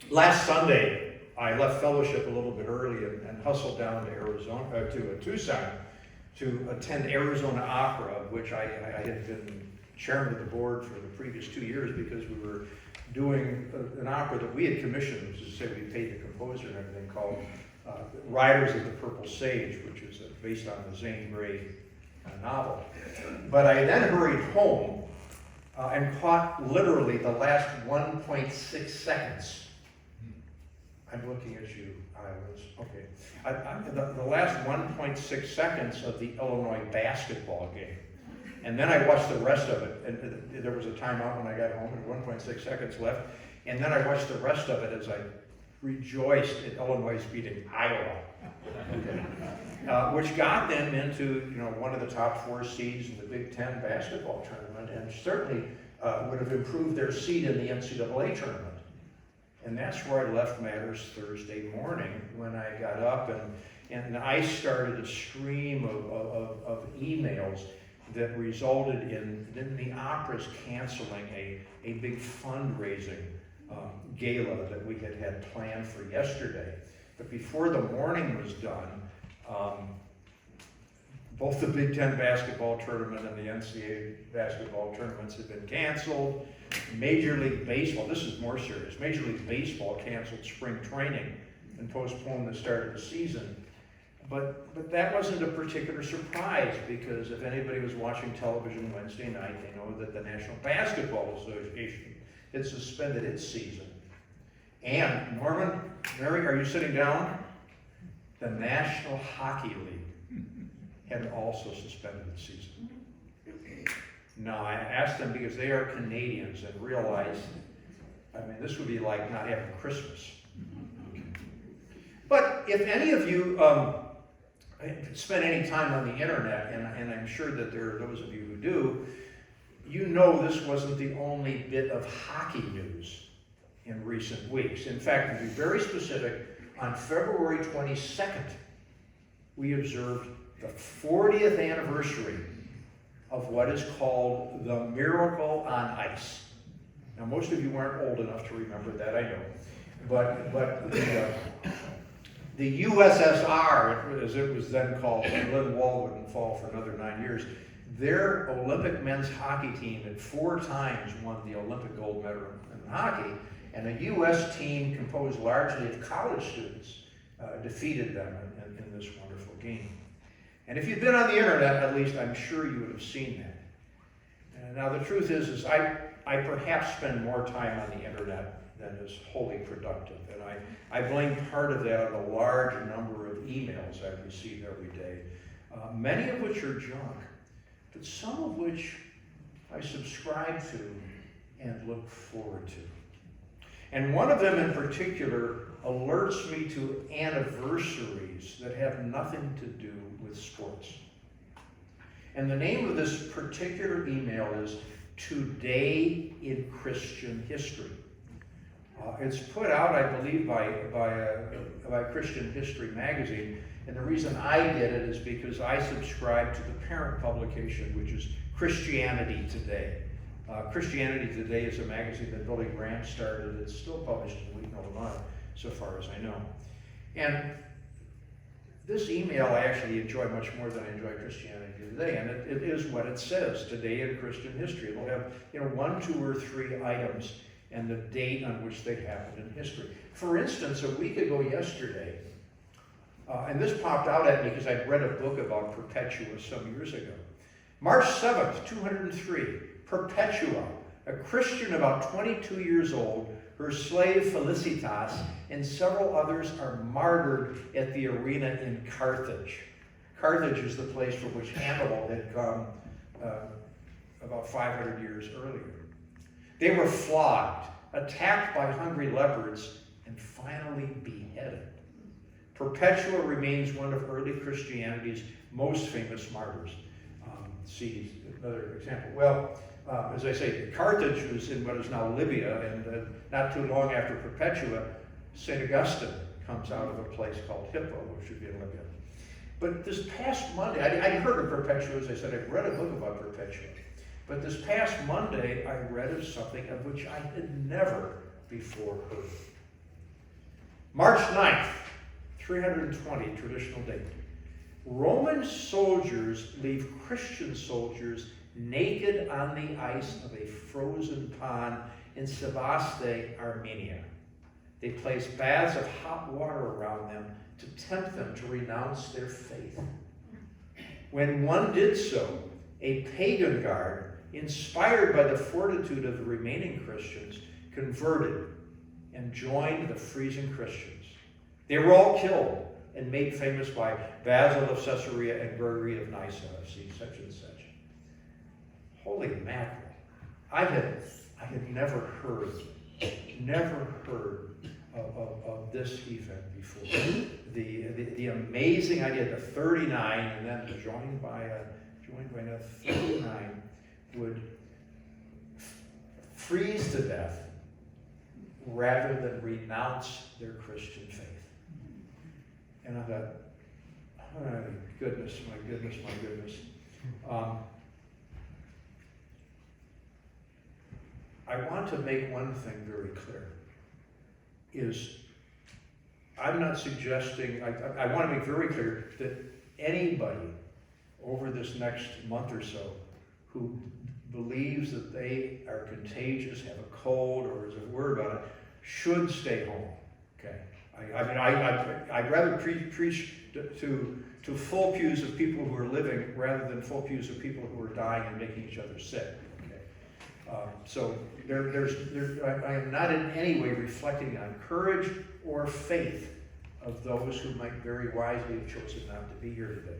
Last Sunday, I left fellowship a little bit early and hustled down to Arizona, to Tucson, to attend Arizona Opera, of which I had been chairman of the board for the previous 2 years because we were doing an opera that we had commissioned, which is to say we paid the composer and everything, called Riders of the Purple Sage, which is based on the Zane Grey novel. But I then hurried home and caught literally the last 1.6 seconds. I'm looking at you, okay. The last 1.6 seconds of the Illinois basketball game. And then I watched the rest of it, and there was a timeout when I got home, and 1.6 seconds left. And then I watched the rest of it as I rejoiced at Illinois beating Iowa, which got them into one of the top 4 seeds in the Big Ten basketball tournament, and certainly would have improved their seed in the NCAA tournament. And that's where I left matters Thursday morning when I got up, and I started a stream of emails that resulted in the opera's canceling a big fundraising gala that we had planned for yesterday. But before the morning was done, both the Big Ten basketball tournament and the NCAA basketball tournaments have been canceled. Major League Baseball, this is more serious, Major League Baseball canceled spring training and postponed the start of the season. But that wasn't a particular surprise, because if anybody was watching television Wednesday night, they know that the National Basketball Association had suspended its season. And Norman, Mary, are you sitting down? The National Hockey League had also suspended its season. Now, I asked them because they are Canadians and realized, this would be like not having Christmas. But if any of you spend any time on the internet, and I'm sure that there are those of you who do, you know this wasn't the only bit of hockey news in recent weeks. In fact, to be very specific, on February 22nd, we observed the 40th anniversary of what is called the Miracle on Ice. Now, most of you aren't old enough to remember that, I know. But the USSR, as it was then called, when Lynn Wall wouldn't fall for another 9 years, their Olympic men's hockey team had 4 times won the Olympic gold medal in hockey, and a U.S. team composed largely of college students defeated them in this wonderful game. And if you've been on the internet, at least I'm sure you would have seen that. Now the truth is I perhaps spend more time on the internet than is wholly productive. And I blame part of that on the large number of emails I receive every day, many of which are junk, but some of which I subscribe to and look forward to. And one of them in particular alerts me to anniversaries that have nothing to do with sports. And the name of this particular email is Today in Christian History. It's put out, I believe, by Christian History magazine, and the reason I did it is because I subscribe to the parent publication, which is Christianity Today. Christianity Today is a magazine that Billy Graham started. It's still published in Wheaton, Illinois, so far as I know. And this email I actually enjoy much more than I enjoy Christianity Today, and it is what it says, Today in Christian History. It'll have 1, 2, or 3 items and the date on which they happened in history. For instance, a week ago yesterday, and this popped out at me because I'd read a book about Perpetua some years ago. March 7th, 203, Perpetua, a Christian about 22 years old, her slave Felicitas, and several others are martyred at the arena in Carthage. Carthage is the place from which Hannibal had come about 500 years earlier. They were flogged, attacked by hungry leopards, and finally beheaded. Perpetua remains one of early Christianity's most famous martyrs. See another example. Well, as I say, Carthage was in what is now Libya, and not too long after Perpetua, St. Augustine comes out of a place called Hippo, which would be in Libya. But this past Monday, I'd heard of Perpetua, as I said, I'd read a book about Perpetua. But this past Monday, I read of something of which I had never before heard. March 9th, 320, traditional date. Roman soldiers leave Christian soldiers naked on the ice of a frozen pond in Sebaste, Armenia. They place baths of hot water around them to tempt them to renounce their faith. When one did so, a pagan guard, inspired by the fortitude of the remaining Christians, converted and joined the freezing Christians. They were all killed and made famous by Basil of Caesarea and Gregory of Nyssa, see such and such. Holy mackerel. I had never heard of this event before. The amazing idea that 39 and then joined by another 39 would freeze to death rather than renounce their Christian faith. And I thought, oh, my goodness. I want to make one thing very clear, is I'm not suggesting, I want to make very clear that anybody over this next month or so who believes that they are contagious, have a cold, or is worried about it, should stay home, okay? I'd rather preach to full pews of people who are living rather than full pews of people who are dying and making each other sick. Okay? So I am not in any way reflecting on courage or faith of those who might very wisely have chosen not to be here today.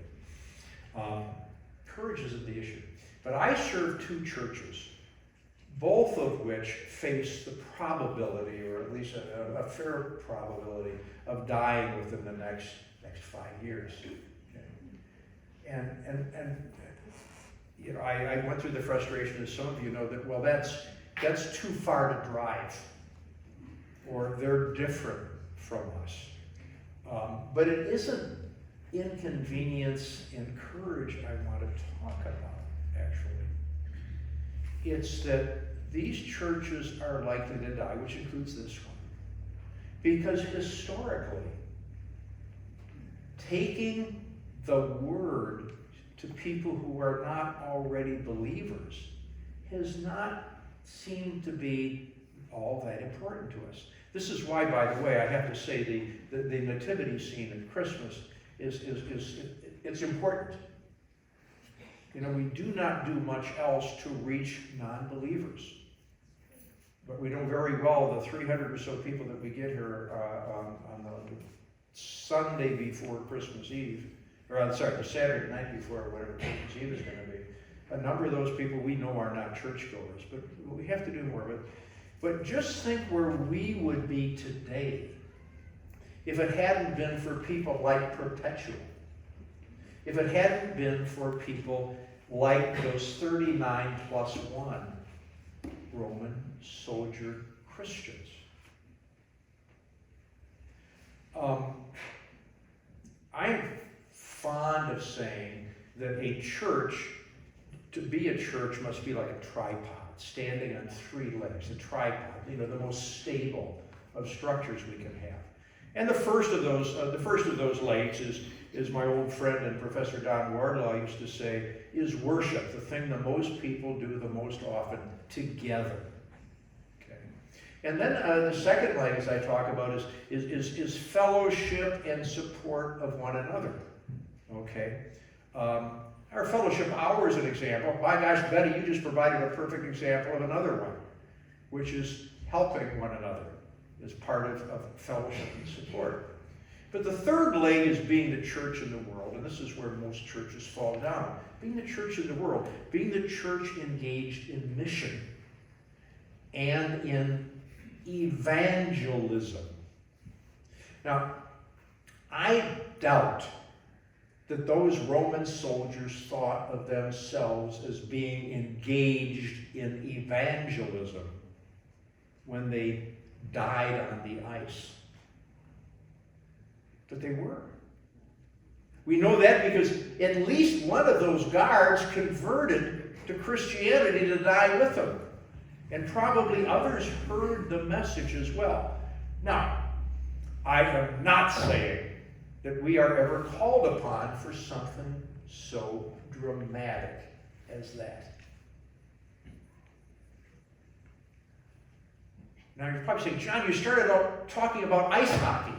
Courage isn't the issue. But I serve two churches, both of which face the probability, or at least a fair probability, of dying within the next 5 years. Okay? And you know, I went through the frustration, as some of you know, that, well, that's too far to drive, or they're different from us. But it isn't inconvenience and courage I want to talk about, actually. It's that these churches are likely to die, which includes this one. Because historically, taking the word to people who are not already believers has not seemed to be all that important to us. This is why, by the way, I have to say the nativity scene at Christmas it's important. You know, we do not do much else to reach non-believers. But we know very well the 300 or so people that we get here on the Sunday before Christmas Eve, or the Saturday night before, whatever Christmas Eve is going to be. A number of those people we know are not churchgoers, but we have to do more of it. But just think where we would be today if it hadn't been for people like Perpetual. If it hadn't been for people like those 39 plus 1 Roman soldier Christians. I'm fond of saying that a church, to be a church, must be like a tripod, standing on 3 legs. A tripod, you know, the most stable of structures we can have. And the first of those legs is my old friend and Professor Don Wardlaw used to say, is worship, the thing that most people do the most often together. Okay. And then the second leg, as I talk about, is fellowship and support of one another. Okay. Our fellowship hour is an example. My gosh, Betty, you just provided a perfect example of another one, which is helping one another as part of fellowship and support. But the third leg is being the church in the world, and this is where most churches fall down. Being the church in the world, being the church engaged in mission and in evangelism. Now, I doubt that those Roman soldiers thought of themselves as being engaged in evangelism when they died on the ice. But they were. We know that because at least one of those guards converted to Christianity to die with them. And probably others heard the message as well. Now, I am not saying that we are ever called upon for something so dramatic as that. Now you're probably saying, John, you started out talking about ice hockey.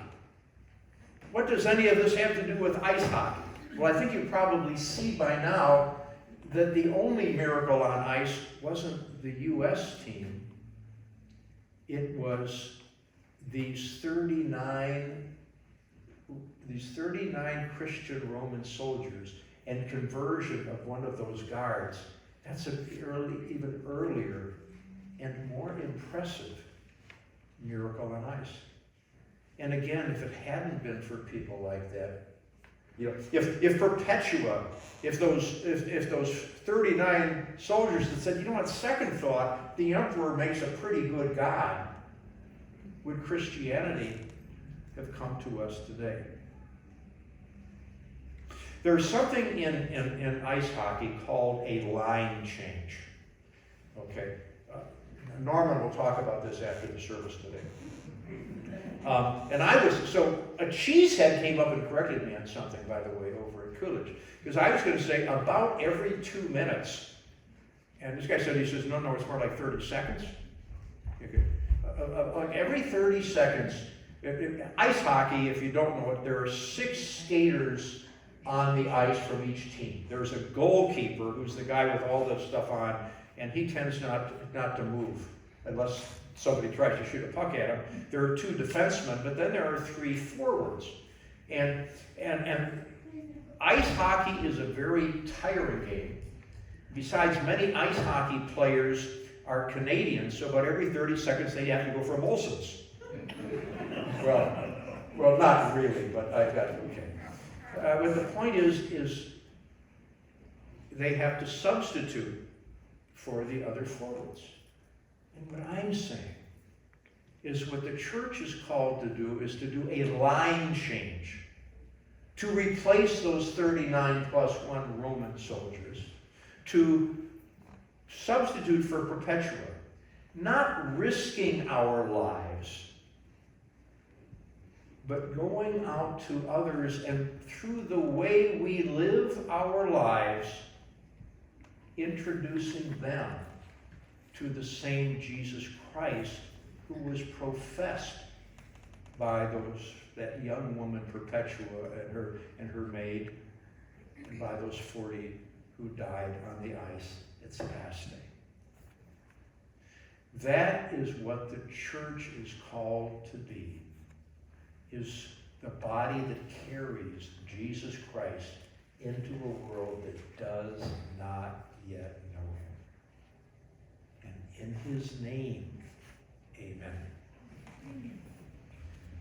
What does any of this have to do with ice hockey? Well, I think you probably see by now that the only miracle on ice wasn't the U.S. team. It was these 39 Christian Roman soldiers and conversion of one of those guards. That's an even earlier and more impressive miracle on ice. And again, if it hadn't been for people like that, if Perpetua, if those 39 soldiers that said, you know what, second thought, the emperor makes a pretty good God, would Christianity have come to us today? There's something in ice hockey called a line change. Okay, Norman will talk about this after the service today. And a cheesehead came up and corrected me on something, by the way, over at Coolidge. Because I was going to say about every 2 minutes, and this guy said, he says, no, it's more like 30 seconds. Okay. Every 30 seconds, ice hockey, if you don't know it, there are 6 skaters on the ice from each team. There's a goalkeeper who's the guy with all this stuff on, and he tends not to move unless somebody tries to shoot a puck at him. There are 2 defensemen, but then there are 3 forwards. And ice hockey is a very tiring game. Besides, many ice hockey players are Canadian, so about every 30 seconds they have to go for Molson's. Well, not really, but I've got, okay. But the point is they have to substitute for the other forwards. And what I'm saying is what the church is called to do is to do a line change, to replace those 39 plus 1 Roman soldiers, to substitute for Perpetua, not risking our lives, but going out to others and through the way we live our lives, introducing them to the same Jesus Christ who was professed by that young woman Perpetua and her maid, and by those 40 who died on the ice at Sebaste. That is what the church is called to be, is the body that carries Jesus Christ into a world that does not yet know him. And in his name, amen.